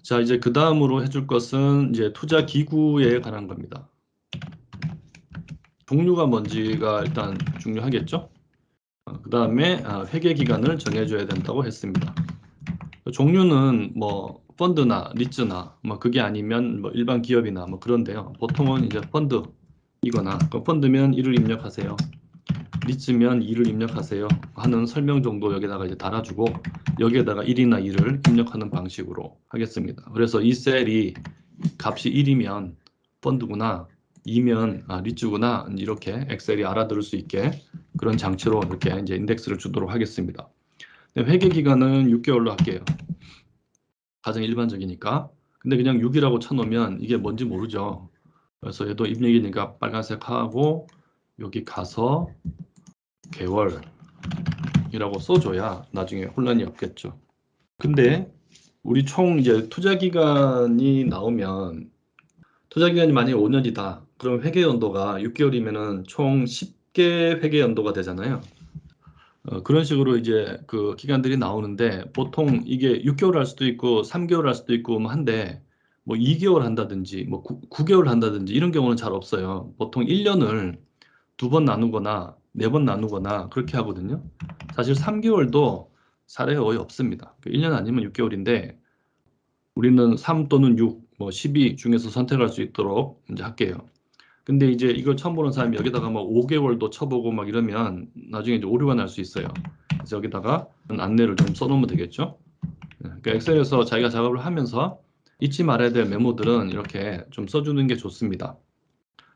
자, 이제 그 다음으로 해줄 것은 이제 투자 기구에 관한 겁니다. 종류가 뭔지가 일단 중요하겠죠? 그 다음에 회계 기간을 정해줘야 된다고 했습니다. 종류는 뭐 펀드나 리츠나 뭐 그게 아니면 뭐 일반 기업이나 뭐 그런데요. 보통은 이제 펀드이거나 펀드면 1을 입력하세요. 리츠면 2를 입력하세요 하는 설명 정도 여기다가 이제 달아주고 여기에다가 1이나 2를 입력하는 방식으로 하겠습니다. 그래서 이 셀이 값이 1이면 펀드구나 2면 리츠구나 이렇게 엑셀이 알아들을 수 있게 그런 장치로 이렇게 이제 인덱스를 주도록 하겠습니다. 회계 기간은 6개월로 할게요. 가장 일반적이니까. 근데 그냥 6이라고 쳐놓으면 이게 뭔지 모르죠. 그래서 얘도 입력이니까 빨간색 하고 여기 가서 개월이라고 써줘야 나중에 혼란이 없겠죠. 근데 우리 총 이제 투자 기간이 나오면 투자 기간이 만약에 5년이다. 그럼 회계 연도가 6개월이면은 총 10개 회계 연도가 되잖아요. 그런 식으로 이제 그 기간들이 나오는데 보통 이게 6개월 할 수도 있고 3개월 할 수도 있고 뭐 한데 뭐 2개월 한다든지 뭐 9개월 한다든지 이런 경우는 잘 없어요. 보통 1년을 2번 나누거나 4번 나누거나 그렇게 하거든요. 사실 3개월도 사례가 거의 없습니다. 1년 아니면 6개월인데 우리는 3 또는 6, 뭐 12 중에서 선택할 수 있도록 이제 할게요. 근데 이제 이걸 처음 보는 사람이 여기다가 막 5개월도 쳐보고 막 이러면 나중에 이제 오류가 날 수 있어요. 그래서 여기다가 안내를 좀 써놓으면 되겠죠. 그러니까 엑셀에서 자기가 작업을 하면서 잊지 말아야 될 메모들은 이렇게 좀 써주는 게 좋습니다.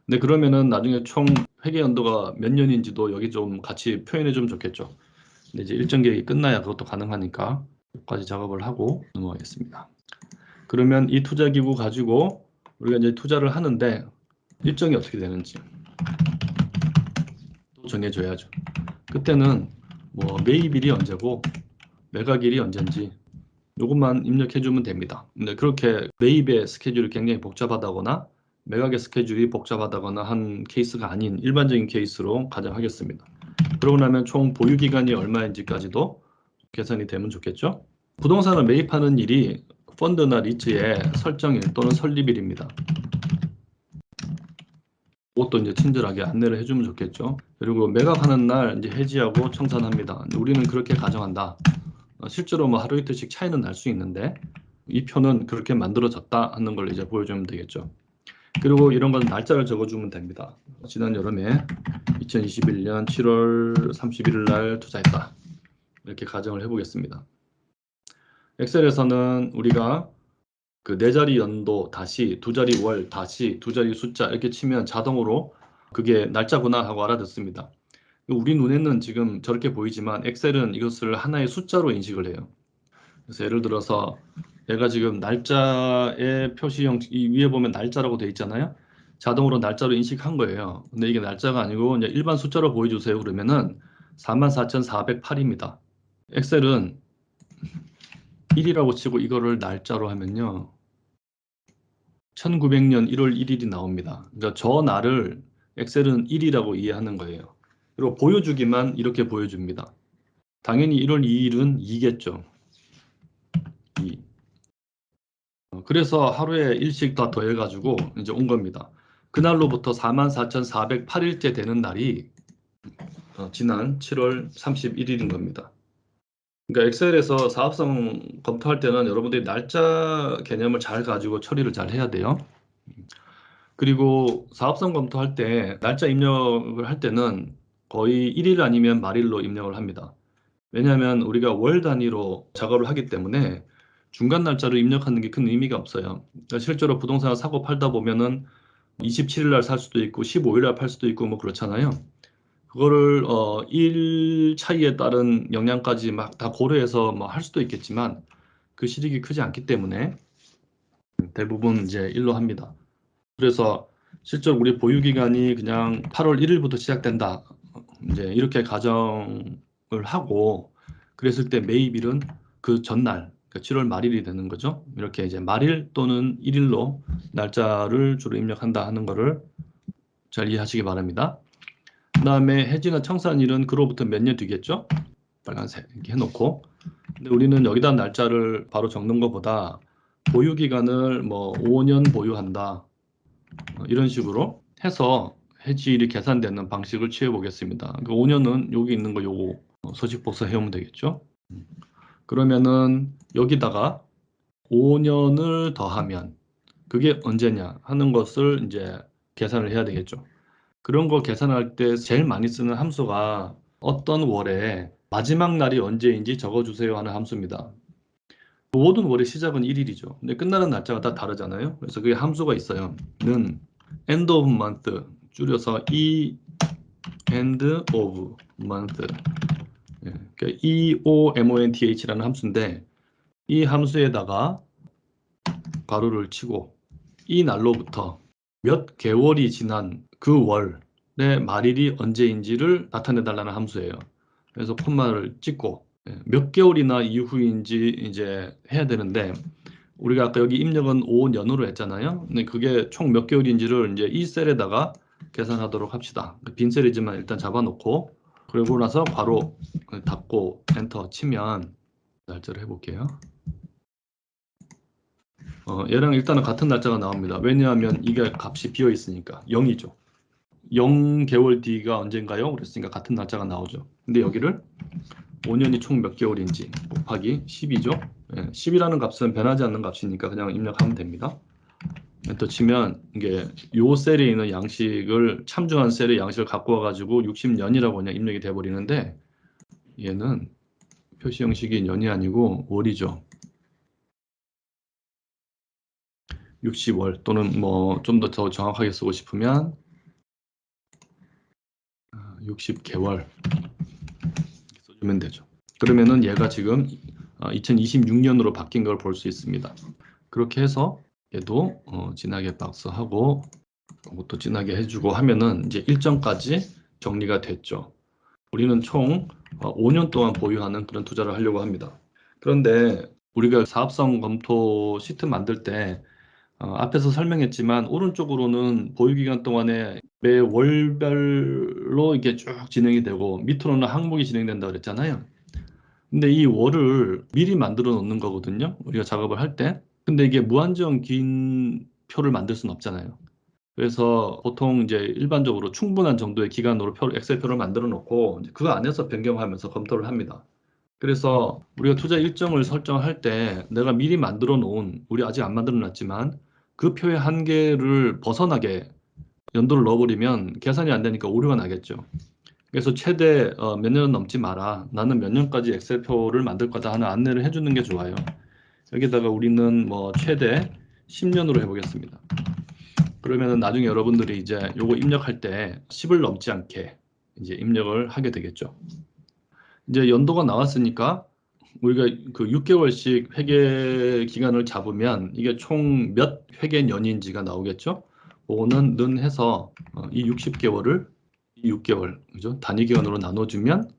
근데 그러면은 나중에 총 회계 연도가 몇 년인지도 여기 좀 같이 표현해 주면 좋겠죠. 근데 이제 일정 계획이 끝나야 그것도 가능하니까 여기까지 작업을 하고 넘어가겠습니다. 그러면 이 투자 기구 가지고 우리가 이제 투자를 하는데 일정이 어떻게 되는지 또 정해줘야죠. 그때는 뭐 매입일이 언제고 매각일이 언제인지 이것만 입력해주면 됩니다. 근데 그렇게 매입의 스케줄이 굉장히 복잡하다거나 매각의 스케줄이 복잡하다거나 한 케이스가 아닌 일반적인 케이스로 가정하겠습니다. 그러고 나면 총 보유 기간이 얼마인지까지도 계산이 되면 좋겠죠. 부동산을 매입하는 일이 펀드나 리츠의 설정일 또는 설립일입니다. 그것도 이제 친절하게 안내를 해주면 좋겠죠. 그리고 매각하는 날 이제 해지하고 청산합니다. 우리는 그렇게 가정한다. 실제로 뭐 하루 이틀씩 차이는 날 수 있는데 이 표는 그렇게 만들어졌다 하는 걸 이제 보여주면 되겠죠. 그리고 이런 건 날짜를 적어주면 됩니다. 지난 여름에 2021년 7월 31일 날 투자했다. 이렇게 가정을 해보겠습니다. 엑셀에서는 우리가 그 네 자리 연도 다시 두 자리 월 다시 두 자리 숫자 이렇게 치면 자동으로 그게 날짜구나 하고 알아듣습니다. 우리 눈에는 지금 저렇게 보이지만 엑셀은 이것을 하나의 숫자로 인식을 해요. 그래서 예를 들어서 얘가 지금 날짜의 표시형 이 위에 보면 날짜라고 되어 있잖아요. 자동으로 날짜로 인식한 거예요. 근데 이게 날짜가 아니고 이제 일반 숫자로 보여주세요. 그러면은 44,408입니다. 엑셀은 1이라고 치고 이거를 날짜로 하면요. 1900년 1월 1일이 나옵니다. 그러니까 저 날을 엑셀은 1이라고 이해하는 거예요. 그리고 보여주기만 이렇게 보여줍니다. 당연히 1월 2일은 2겠죠. 2. 그래서 하루에 일씩 더 더해가지고 이제 온 겁니다. 그날로부터 44,408일째 되는 날이 지난 7월 31일인 겁니다. 그러니까 엑셀에서 사업성 검토할 때는 여러분들이 날짜 개념을 잘 가지고 처리를 잘 해야 돼요. 그리고 사업성 검토할 때 날짜 입력을 할 때는 거의 1일 아니면 말일로 입력을 합니다. 왜냐하면 우리가 월 단위로 작업을 하기 때문에 중간 날짜를 입력하는 게 큰 의미가 없어요. 그러니까 실제로 부동산을 사고 팔다 보면은 27일 날 살 수도 있고 15일 날 팔 수도 있고 뭐 그렇잖아요. 그거를 일 차이에 따른 영향까지 막 다 고려해서 뭐 할 수도 있겠지만 그 실익이 크지 않기 때문에 대부분 이제 일로 합니다. 그래서 실제로 우리 보유 기간이 그냥 8월 1일부터 시작된다. 이제 이렇게 가정을 하고 그랬을 때 매입일은 그 전날, 그러니까 7월 말일이 되는 거죠. 이렇게 이제 말일 또는 1일로 날짜를 주로 입력한다 하는 거를 잘 이해하시기 바랍니다. 그다음에 해지나 청산일은 그로부터 몇 년 뒤겠죠? 빨간색 이렇게 해놓고. 근데 우리는 여기다 날짜를 바로 적는 것보다 보유 기간을 뭐 5년 보유한다. 이런 식으로 해서 해지일이 계산되는 방식을 취해 보겠습니다. 그 5년은 여기 있는 거 요거 서식 복사 해오면 되겠죠? 그러면은 여기다가 5년을 더하면 그게 언제냐 하는 것을 이제 계산을 해야 되겠죠. 그런 거 계산할 때 제일 많이 쓰는 함수가 어떤 월에 마지막 날이 언제인지 적어주세요 하는 함수입니다. 모든 월의 시작은 1일이죠. 근데 끝나는 날짜가 다 다르잖아요. 그래서 그게 함수가 있어요. 는 end of month 줄여서 end of month 그러니까 EOMONTH라는 함수인데 이 함수에다가 가로를 치고 이 날로부터 몇 개월이 지난 그 월의 말일이 언제인지를 나타내달라는 함수예요. 그래서 콤마를 찍고 몇 개월이나 이후인지 이제 해야 되는데 우리가 아까 여기 입력은 5년으로 했잖아요. 근데 그게 총 몇 개월인지를 이제 이 셀에다가 계산하도록 합시다. 빈 셀이지만 일단 잡아놓고 그러고 나서 괄호 닫고 엔터 치면 날짜를 해볼게요. 얘랑 일단은 같은 날짜가 나옵니다. 왜냐하면 이게 값이 비어 있으니까 0이죠. 0개월 뒤가 언젠가요? 그랬으니까 같은 날짜가 나오죠. 근데 여기를 5년이 총 몇 개월인지 곱하기 10이죠. 10이라는 값은 변하지 않는 값이니까 그냥 입력하면 됩니다. 엔터 치면 이게 요 셀에 있는 양식을 참조한 셀의 양식을 갖고 와가지고 60년이라고 그냥 입력이 돼버리는데 얘는 표시 형식이 년이 아니고 월이죠. 60월 또는 뭐 좀 더 정확하게 쓰고 싶으면 60개월 써주면 되죠. 그러면은 얘가 지금 2026년으로 바뀐 걸 볼 수 있습니다. 그렇게 해서 얘도 진하게 박스하고 이것도 진하게 해주고 하면은 이제 일정까지 정리가 됐죠. 우리는 총 5년 동안 보유하는 그런 투자를 하려고 합니다. 그런데 우리가 사업성 검토 시트 만들 때 앞에서 설명했지만 오른쪽으로는 보유기간 동안에 매 월별로 이게 쭉 진행이 되고 밑으로는 항목이 진행된다고 그랬잖아요. 근데 이 월을 미리 만들어 놓는 거거든요. 우리가 작업을 할 때. 근데 이게 무한정 긴 표를 만들 수는 없잖아요. 그래서 보통 이제 일반적으로 충분한 정도의 기간으로 엑셀표를 만들어 놓고 그 안에서 변경하면서 검토를 합니다. 그래서 우리가 투자 일정을 설정할 때 내가 미리 만들어 놓은, 우리 아직 안 만들어 놨지만 그 표의 한계를 벗어나게 연도를 넣어버리면 계산이 안 되니까 오류가 나겠죠. 그래서 최대 몇 년은 넘지 마라. 나는 몇 년까지 엑셀표를 만들 거다 하는 안내를 해주는 게 좋아요. 여기다가 우리는 뭐 최대 10년으로 해보겠습니다. 그러면은 나중에 여러분들이 이제 요거 입력할 때 10을 넘지 않게 이제 입력을 하게 되겠죠. 이제 연도가 나왔으니까 우리가 그 6개월씩 회계 기간을 잡으면 이게 총 몇 회계 년인지가 나오겠죠. 그거는 는 해서 이 60개월을 이 6개월 그죠? 단위 기간으로 나눠주면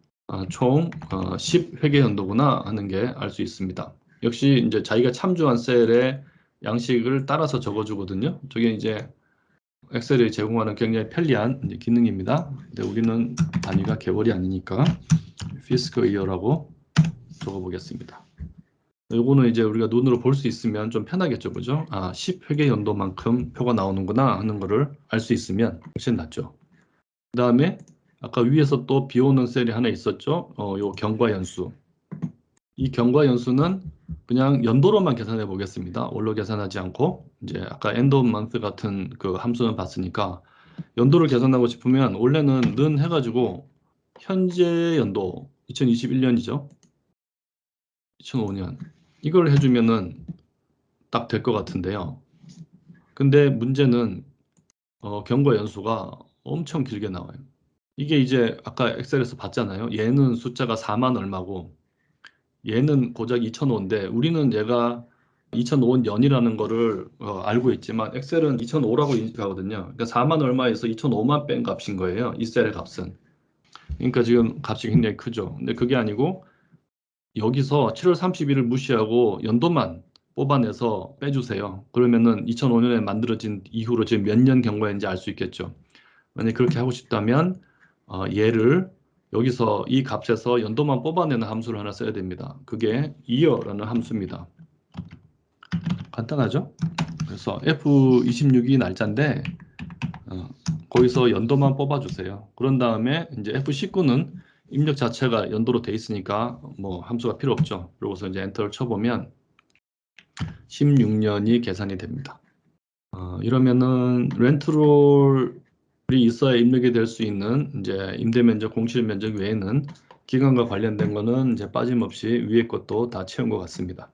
총 10회계 연도구나 하는 게 알 수 있습니다. 역시 이제 자기가 참조한 셀의 양식을 따라서 적어주거든요. 저게 이제 엑셀이 제공하는 굉장히 편리한 이제 기능입니다. 근데 우리는 단위가 개월이 아니니까 fiscal year라고 적어보겠습니다. 요거는 이제 우리가 눈으로 볼 수 있으면 좀 편하겠죠, 그죠? 10회계 연도만큼 표가 나오는구나 하는 거를 알 수 있으면 훨씬 낫죠. 그 다음에 아까 위에서 또 비오는 셀이 하나 있었죠? 요 경과연수. 이 경과연수는 그냥 연도로만 계산해 보겠습니다. 월로 계산하지 않고 이제 아까 end of month 같은 그 함수는 봤으니까 연도를 계산하고 싶으면 원래는 는 해가지고 현재 연도 2021년이죠. 2005년 이걸 해주면은 딱 될 것 같은데요. 근데 문제는 경과 연수가 엄청 길게 나와요. 이게 이제 아까 엑셀에서 봤잖아요. 얘는 숫자가 4만 얼마고 얘는 고작 2005인데 우리는 얘가 2005년이라는 거를 알고 있지만 엑셀은 2005라고 인식하거든요. 그러니까 4만 얼마에서 2005만 뺀 값인 거예요. 이 셀의 값은. 그러니까 지금 값이 굉장히 크죠. 근데 그게 아니고 여기서 7월 30일을 무시하고 연도만 뽑아내서 빼주세요. 그러면은 2005년에 만들어진 이후로 지금 몇 년 경과인지 알 수 있겠죠. 만약 그렇게 하고 싶다면 얘를 여기서 이 값에서 연도만 뽑아내는 함수를 하나 써야 됩니다. 그게 year라는 함수입니다. 간단하죠? 그래서 F26이 날짜인데 거기서 연도만 뽑아주세요. 그런 다음에 이제 F19는 입력 자체가 연도로 돼 있으니까 뭐 함수가 필요 없죠. 그러고서 이제 엔터를 쳐보면 16년이 계산이 됩니다. 이러면은 렌트롤이 있어야 입력이 될 수 있는 이제 임대 면적, 공실 면적 외에는 기간과 관련된 거는 이제 빠짐없이 위에 것도 다 채운 것 같습니다.